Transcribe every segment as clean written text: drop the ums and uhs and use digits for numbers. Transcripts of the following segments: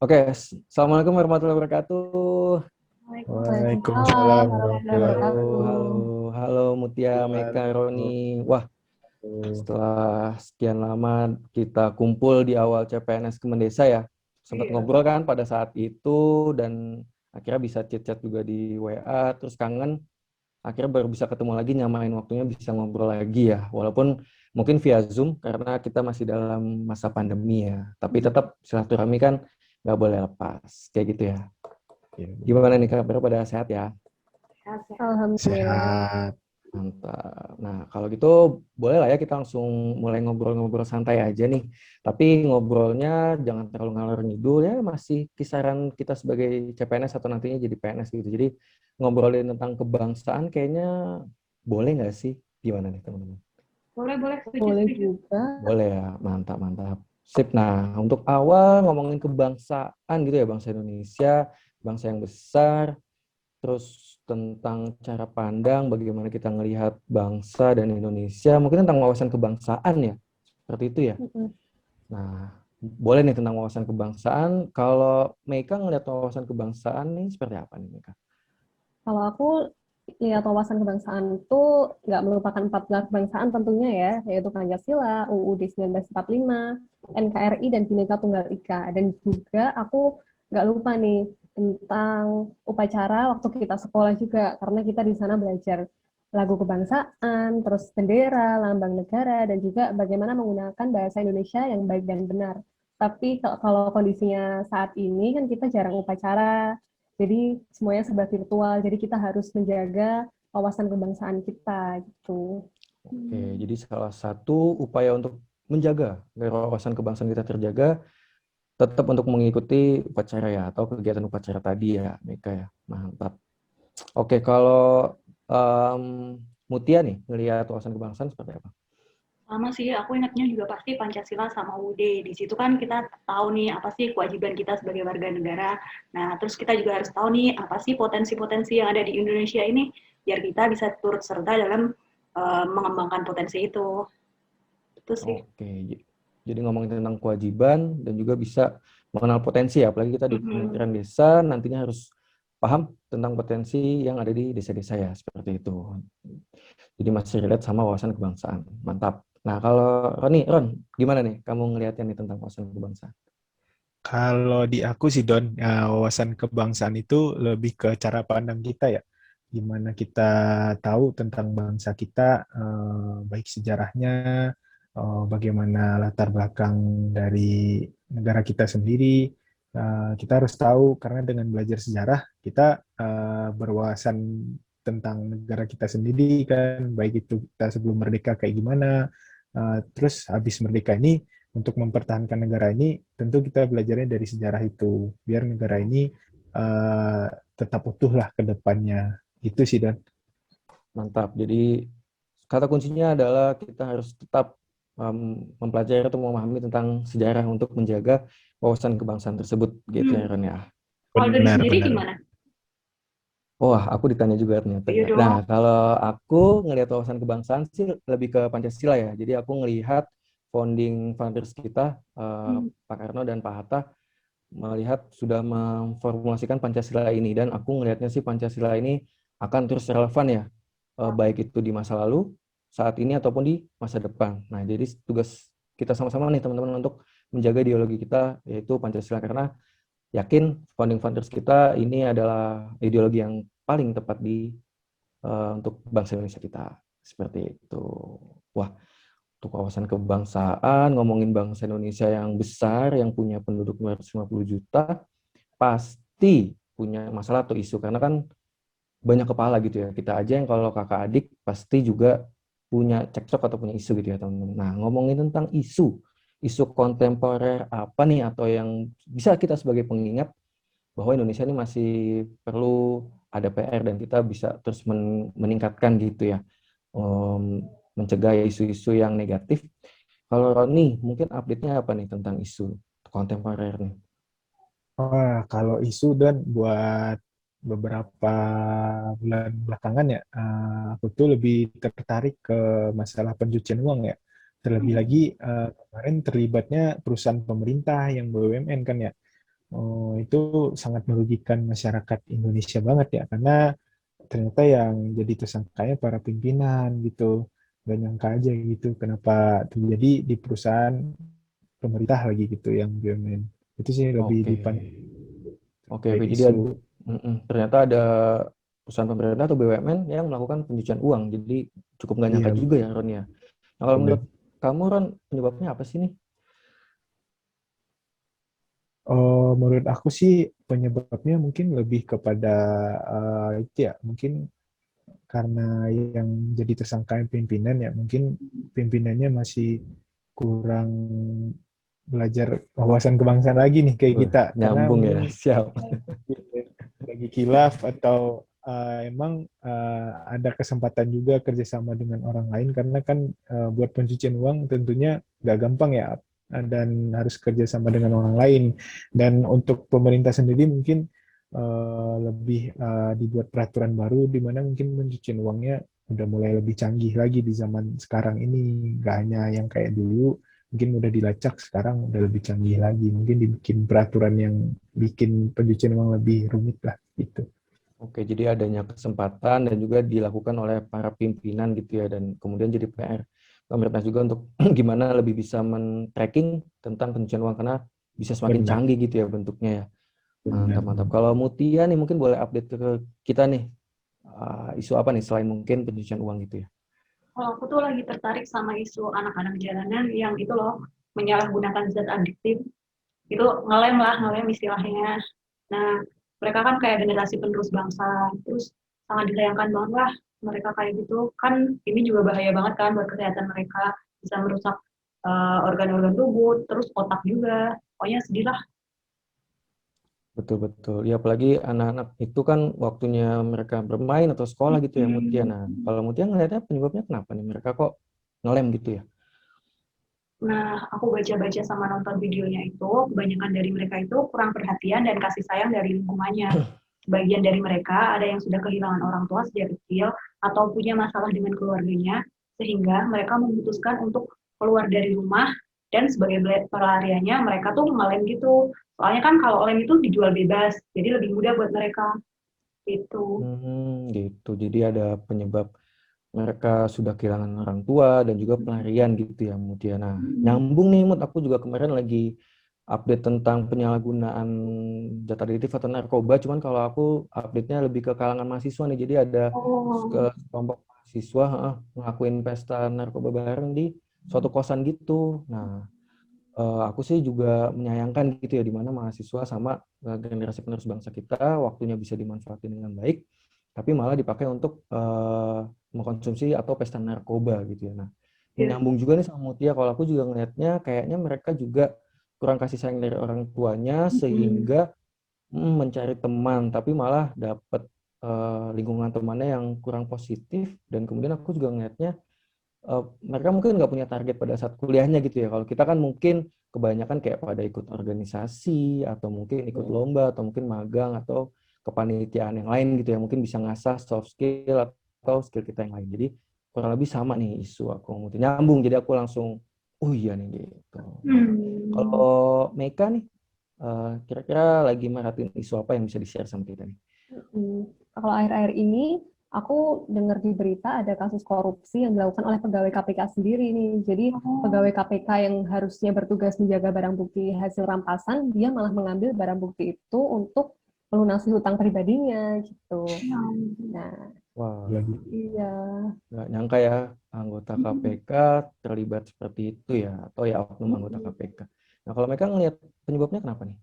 Oke, Assalamualaikum warahmatullahi wabarakatuh. Waalaikumsalam Waalaikumsalam warahmatullahi Halo, warahmatullahi wabarakatuh. halo, halo Mutia, Meka, wabarakatuh. Roni. Wah, setelah sekian lama kita kumpul di awal CPNS Kemendesa ya, sempat Iya. ngobrol kan pada saat itu dan akhirnya bisa chat-chat juga di WA, terus kangen, akhirnya baru bisa ketemu lagi, nyamain waktunya bisa ngobrol lagi ya, walaupun mungkin via Zoom karena kita masih dalam masa pandemi ya, tapi tetap silaturahmi kan nggak boleh lepas, kayak gitu ya. Ya, Gimana nih benar. kabar pada sehat ya? Sehat-sehat. Sehat. Alhamdulillah. Mantap. Nah, kalau gitu boleh lah ya kita langsung mulai ngobrol-ngobrol santai aja nih. Tapi ngobrolnya jangan terlalu ngalor ngidul ya, masih kisaran kita sebagai CPNS atau nantinya jadi PNS gitu. Jadi ngobrolin tentang kebangsaan kayaknya boleh nggak sih? Gimana nih teman-teman? Boleh, setuju, Boleh setuju. juga. Boleh ya, mantap, mantap. Sip. Nah, untuk awal ngomongin kebangsaan gitu ya, bangsa Indonesia, bangsa yang besar. Terus tentang cara pandang, bagaimana kita ngelihat bangsa dan Indonesia, mungkin tentang wawasan kebangsaan ya, seperti itu ya. Mm-mm. Nah, boleh nih tentang wawasan kebangsaan. Kalau Meika ngelihat wawasan kebangsaan nih seperti apa nih Meika? Kalau aku lihat wawasan kebangsaan itu nggak melupakan empat pilar kebangsaan tentunya ya, yaitu Pancasila, UUD 1945, NKRI, dan Bhinneka Tunggal Ika. Dan juga aku nggak lupa nih tentang upacara waktu kita sekolah juga, karena kita di sana belajar lagu kebangsaan, terus bendera, lambang negara, dan juga bagaimana menggunakan bahasa Indonesia yang baik dan benar. Tapi kalau kondisinya saat ini kan kita jarang upacara, jadi semuanya serba virtual. Jadi kita harus menjaga wawasan kebangsaan kita gitu. Oke, jadi salah satu upaya untuk menjaga agar wawasan kebangsaan kita terjaga, tetap untuk mengikuti upacara ya, atau kegiatan upacara tadi ya, Meika ya. Mantap. Oke, kalau em, Mutia nih, ngelihat wawasan kebangsaan seperti apa? Sama sih, aku ingatnya juga pasti Pancasila sama UUD. Di situ kan kita tahu nih apa sih kewajiban kita sebagai warga negara. Nah, terus kita juga harus tahu nih apa sih potensi-potensi yang ada di Indonesia ini biar kita bisa turut serta dalam mengembangkan potensi itu. Itu sih. Oke, jadi ngomongin tentang kewajiban dan juga bisa mengenal potensi ya, apalagi kita di Mm-hmm. Kementerian Desa nantinya harus paham tentang potensi yang ada di desa-desa ya, seperti itu. Jadi masih relate sama wawasan kebangsaan. Mantap. Nah, kalau Ron, gimana nih kamu ngelihatnya nih tentang wawasan kebangsaan? Kalau di aku sih Don, wawasan kebangsaan itu lebih ke cara pandang kita ya. Gimana kita tahu tentang bangsa kita, baik sejarahnya, bagaimana latar belakang dari negara kita sendiri. Kita harus tahu karena dengan belajar sejarah kita berwawasan tentang negara kita sendiri kan, baik itu kita sebelum merdeka kayak gimana, terus habis merdeka ini untuk mempertahankan negara ini, tentu kita belajarnya dari sejarah itu, biar negara ini uh, tetap utuh lah ke depannya. Itu sih, Dan. Mantap. Jadi kata kuncinya adalah kita harus tetap mempelajari atau memahami tentang sejarah untuk menjaga wawasan kebangsaan tersebut, gitu ya Hmm. Ron ya. Kalau dari Benar, sendiri benar. gimana? Wah, aku ditanya juga ternyata Iya ya. Nah, dong. kalau aku ngelihat wawasan kebangsaan sih lebih ke Pancasila ya. Jadi aku ngelihat founding fathers kita, Hmm. Pak Karno dan Pak Hatta, melihat sudah memformulasikan Pancasila ini. Dan aku ngelihatnya sih Pancasila ini akan terus relevan ya, baik itu di masa lalu, saat ini, ataupun di masa depan. Nah, jadi tugas kita sama-sama nih teman-teman untuk menjaga ideologi kita, yaitu Pancasila. Karena yakin founding fathers kita ini adalah ideologi yang paling tepat di untuk bangsa Indonesia kita, seperti itu. Wah, untuk wawasan kebangsaan, ngomongin bangsa Indonesia yang besar, yang punya penduduk 250 juta, pasti punya masalah atau isu, karena kan banyak kepala gitu ya. Kita aja yang kalau kakak adik pasti juga punya cekcok atau punya isu gitu ya teman-teman. Nah, ngomongin tentang isu kontemporer apa nih atau yang bisa kita sebagai pengingat bahwa Indonesia ini masih perlu ada PR dan kita bisa terus meningkatkan gitu ya, mencegah isu-isu yang negatif. Kalau Roni, mungkin update-nya apa nih tentang isu kontemporer nih? Wah, kalau isu dan buat beberapa bulan belakangan ya, aku tuh lebih tertarik ke masalah pencucian uang ya. Terlebih lagi kemarin terlibatnya perusahaan pemerintah yang BUMN kan ya. itu sangat merugikan masyarakat Indonesia banget ya, karena ternyata yang jadi tersangkanya para pimpinan gitu. Gak nyangka aja gitu kenapa terjadi di perusahaan pemerintah lagi gitu yang BUMN. Itu sih lebih Oke. dipandang Oke, terkait oke. Jadi isu. ternyata ada perusahaan pemerintah atau BUMN yang melakukan pencucian uang. Jadi cukup nggak nyangka Iya, juga ya, Ron ya. Nah, kalau betul. menurut kamu, Ron, penyebabnya apa sih nih? Menurut aku sih penyebabnya mungkin lebih kepada itu ya, mungkin karena yang jadi tersangka pimpinan ya, mungkin pimpinannya masih kurang belajar wawasan kebangsaan lagi nih kayak kita, karena Nyambung ya, mungkin siap. lagi kilaf atau emang ada kesempatan juga kerjasama dengan orang lain, karena kan buat pencucian uang tentunya nggak gampang ya, dan harus kerjasama dengan orang lain. Dan untuk pemerintah sendiri mungkin lebih dibuat peraturan baru di mana mungkin pencucian uangnya udah mulai lebih canggih lagi di zaman sekarang ini, nggak hanya yang kayak dulu mungkin udah dilacak, sekarang udah lebih canggih lagi, mungkin dibikin peraturan yang bikin pencucian uang lebih rumit lah gitu. Oke, jadi adanya kesempatan dan juga dilakukan oleh para pimpinan gitu ya, dan kemudian jadi PR pemerintah juga untuk gimana lebih bisa men-tracking tentang pencucian uang karena bisa semakin Benar, canggih gitu ya bentuknya ya. benar. Mantap, mantap. Kalau Mutia nih mungkin boleh update ke kita nih, isu apa nih selain mungkin pencucian uang gitu ya. Kalau aku tuh lagi tertarik sama isu anak-anak jalanan yang itu loh, menyalahgunakan zat adiktif. Itu ngelem lah, ngelem istilahnya. Nah, mereka kan kayak generasi penerus bangsa, terus sangat disayangkan banget lah mereka kayak gitu. Kan ini juga bahaya banget kan buat kesehatan mereka, bisa merusak organ-organ tubuh, terus otak juga. Pokoknya sedih lah. Betul, betul. Ya apalagi anak-anak itu kan waktunya mereka bermain atau sekolah gitu ya Mutia. Nah, kalau Mutia ngelihatnya penyebabnya kenapa nih mereka kok ngelem gitu ya? Nah, aku baca-baca sama nonton videonya itu, kebanyakan dari mereka itu kurang perhatian dan kasih sayang dari lingkungannya. Sebagian dari mereka ada yang sudah kehilangan orang tua sejak kecil atau punya masalah dengan keluarganya, sehingga mereka memutuskan untuk keluar dari rumah dan sebagai pelariannya mereka tuh ngelem gitu. Soalnya kan kalau lem itu dijual bebas, jadi lebih mudah buat mereka gitu. Gitu. Jadi ada penyebab mereka sudah kehilangan orang tua dan juga pelarian gitu ya Mutia. Nah, nyambung nih Mut, aku juga kemarin lagi update tentang penyalahgunaan zat adiktif atau narkoba, cuman kalau aku update-nya lebih ke kalangan mahasiswa nih. Jadi ada Oh, kelompok mahasiswa ngelakuin pesta narkoba bareng di suatu kosan gitu. Nah, aku sih juga menyayangkan gitu ya, di mana mahasiswa sama generasi penerus bangsa kita waktunya bisa dimanfaatin dengan baik, tapi malah dipakai untuk mengkonsumsi atau pesta narkoba gitu ya. Nah, ini iya. nyambung juga nih sama Mutia. Kalau aku juga ngelihatnya kayaknya mereka juga kurang kasih sayang dari orang tuanya sehingga mencari teman, tapi malah dapat lingkungan temannya yang kurang positif. Dan kemudian aku juga ngelihatnya mereka mungkin nggak punya target pada saat kuliahnya gitu ya. Kalau kita kan mungkin kebanyakan kayak pada ikut organisasi atau mungkin ikut lomba atau mungkin magang atau kepanitiaan yang lain gitu ya. Mungkin bisa ngasah soft skill atau skill kita yang lain. Jadi kurang lebih sama nih isu aku mungkin nyambung. Jadi aku langsung, oh iya nih gitu. Nah, Hmm. kalau Meka nih, kira-kira lagi merhatiin isu apa yang bisa di-share sama kita nih? Kalau akhir-akhir ini aku dengar di berita ada kasus korupsi yang dilakukan oleh pegawai KPK sendiri nih. Jadi Oh, pegawai KPK yang harusnya bertugas menjaga barang bukti hasil rampasan, dia malah mengambil barang bukti itu untuk melunasi hutang pribadinya gitu. ya. Nah, Wah, Lagi. iya. nggak nyangka ya anggota KPK terlibat seperti itu ya, atau ya oknum anggota KPK. Nah, kalau mereka ngelihat penyebabnya kenapa nih?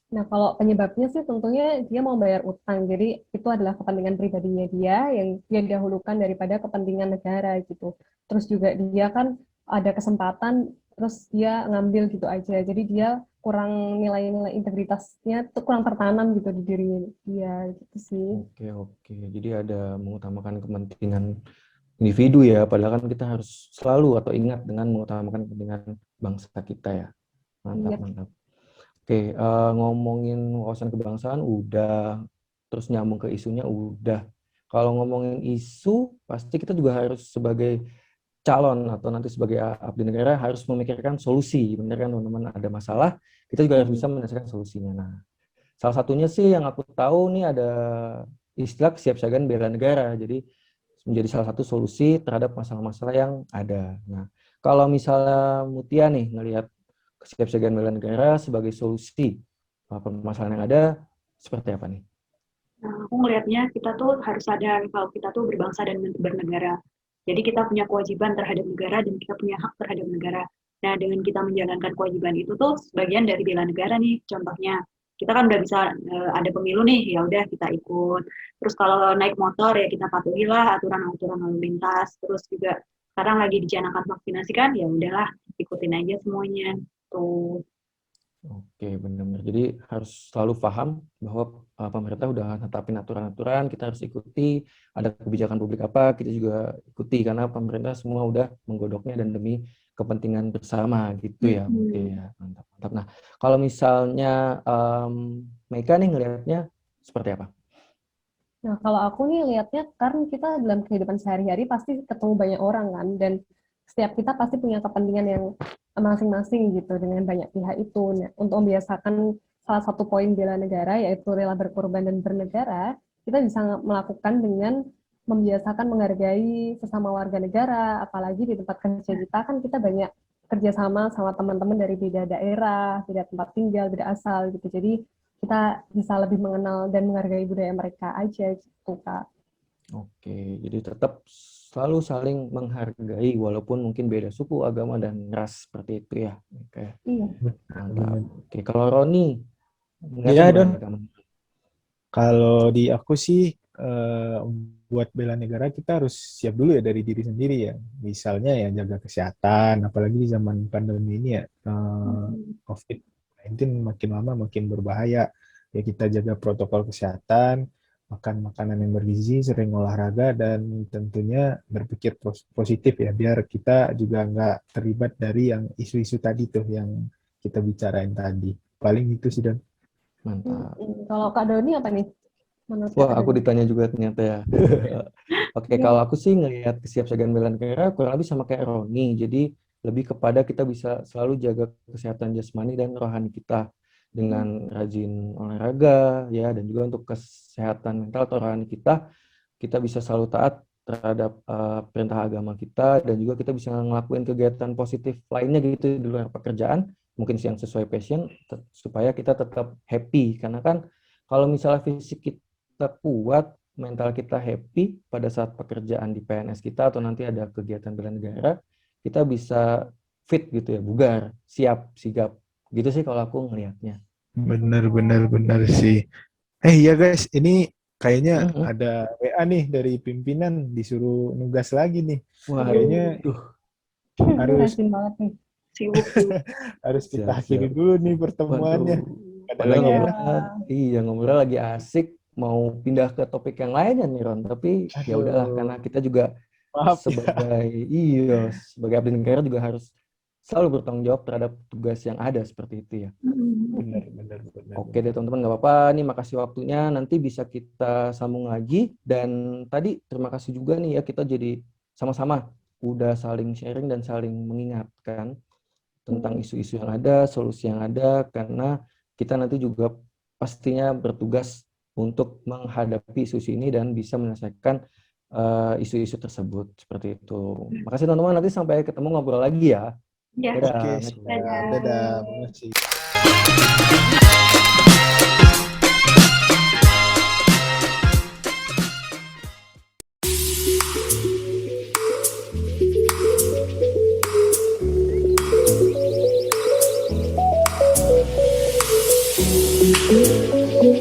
Nah, kalau penyebabnya sih tentunya dia mau bayar utang. Jadi itu adalah kepentingan pribadinya dia yang dia dahulukan daripada kepentingan negara gitu. Terus juga dia kan ada kesempatan, terus dia ngambil gitu aja. Jadi dia kurang nilai-nilai integritasnya tuh kurang tertanam gitu di diri dia gitu sih. Oke, oke. Jadi ada mengutamakan kepentingan individu ya, padahal kan kita harus selalu atau ingat dengan mengutamakan kepentingan bangsa kita ya. Mantap, Iya. mantap. Oke, ngomongin wawasan kebangsaan udah, terus nyambung ke isunya udah. Kalau ngomongin isu, pasti kita juga harus sebagai calon atau nanti sebagai abdi negara harus memikirkan solusi, benar kan teman-teman? Ada masalah, kita juga harus bisa menyelesaikan solusinya. Nah, salah satunya sih yang aku tahu nih ada istilah kesiapsiagaan bela negara. Jadi menjadi salah satu solusi terhadap masalah-masalah yang ada. Nah, kalau misalnya Mutia nih ngelihat kesiapsiagaan bela negara sebagai solusi permasalahan yang ada, seperti apa nih? Nah, aku ngelihatnya kita tuh harus sadar kalau kita tuh berbangsa dan bernegara. Jadi kita punya kewajiban terhadap negara dan kita punya hak terhadap negara. Nah, dengan kita menjalankan kewajiban itu tuh sebagian dari bela negara nih. Contohnya, kita kan udah bisa ada pemilu nih, ya udah kita ikut. Terus kalau naik motor ya kita patuhilah aturan-aturan lalu lintas. Terus juga sekarang lagi dicanangkan vaksinasi kan, ya udahlah ikutin aja semuanya. Tuh. Oke, benar-benar. Jadi harus selalu paham bahwa pemerintah udah netapin aturan-aturan, kita harus ikuti. Ada kebijakan publik apa, kita juga ikuti karena pemerintah semua udah menggodoknya dan demi kepentingan bersama gitu ya. Oke ya, mantap, mantap. Nah, kalau misalnya Meika nih ngelihatnya seperti apa? Nah, kalau aku nih lihatnya, karena kita dalam kehidupan sehari-hari pasti ketemu banyak orang kan, dan setiap kita pasti punya kepentingan yang masing-masing gitu dengan banyak pihak itu. Nah, untuk membiasakan salah satu poin bela negara, yaitu rela berkorban dan bernegara, kita bisa melakukan dengan membiasakan menghargai sesama warga negara, apalagi di tempat kerja kita kan kita banyak kerjasama sama teman-teman dari beda daerah, beda tempat tinggal, beda asal gitu. Jadi kita bisa lebih mengenal dan menghargai budaya mereka aja gitu, Kak. Oke, jadi tetap selalu saling menghargai walaupun mungkin beda suku, agama, dan ras seperti itu ya. Oke, Iya. mantap. Oke, kalau Roni, Iya, ngeliatnya Don. gimana? Kalau di aku sih, buat bela negara kita harus siap dulu ya dari diri sendiri ya. Misalnya ya jaga kesehatan, apalagi di zaman pandemi ini ya, COVID-19 makin lama makin berbahaya. Ya kita jaga protokol kesehatan, makan makanan yang bergizi, sering olahraga, dan tentunya berpikir positif ya, biar kita juga nggak terlibat dari yang isu-isu tadi tuh yang kita bicarain tadi. Paling itu sih, Don. Mantap. Kalau Kak Doni apa nih? Menurut Wah, Kak aku Doni? ditanya juga ternyata ya. Oke, Iya. kalau aku sih ngelihat kesiapsiagaan bela negara kurang lebih sama kayak Roni. Jadi lebih kepada kita bisa selalu jaga kesehatan jasmani dan rohani kita dengan rajin olahraga ya, dan juga untuk kesehatan mental atau rohani kita bisa selalu taat terhadap perintah agama kita, dan juga kita bisa ngelakuin kegiatan positif lainnya gitu di luar pekerjaan, mungkin yang sesuai passion supaya kita tetap happy. Karena kan kalau misalnya fisik kita kuat, mental kita happy pada saat pekerjaan di PNS kita atau nanti ada kegiatan bela negara, kita bisa fit gitu ya, bugar, siap, sigap. Gitu sih kalau aku ngelihatnya. Benar sih. Iya guys, ini kayaknya ada WA nih dari pimpinan, disuruh nugas lagi nih. Wah, Kayaknya harus Rajin banget nih. Sibuk. harus kita Siap, akhiri siap. dulu nih pertemuannya. Waduh, Ada padahal lagi ya? ngobrol lagi asik, mau pindah ke topik yang lainnya nih Ron, tapi ya udahlah, Aduh, karena kita juga maaf ya. sebagai abdi negara juga harus selalu bertanggung jawab terhadap tugas yang ada seperti itu ya. Benar. Oke deh teman-teman, nggak apa-apa nih, makasih waktunya, nanti bisa kita sambung lagi. Dan tadi terima kasih juga nih ya, kita jadi sama-sama udah saling sharing dan saling mengingatkan tentang isu-isu yang ada, solusi yang ada, karena kita nanti juga pastinya bertugas untuk menghadapi isu ini dan bisa menyelesaikan isu-isu tersebut seperti itu. Makasih teman-teman, nanti sampai ketemu ngobrol lagi ya. Ya. Dadah. Oke, siap. Dadah. Makasih.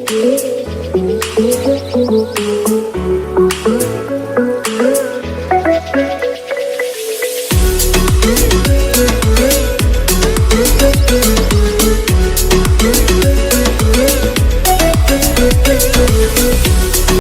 Thank you.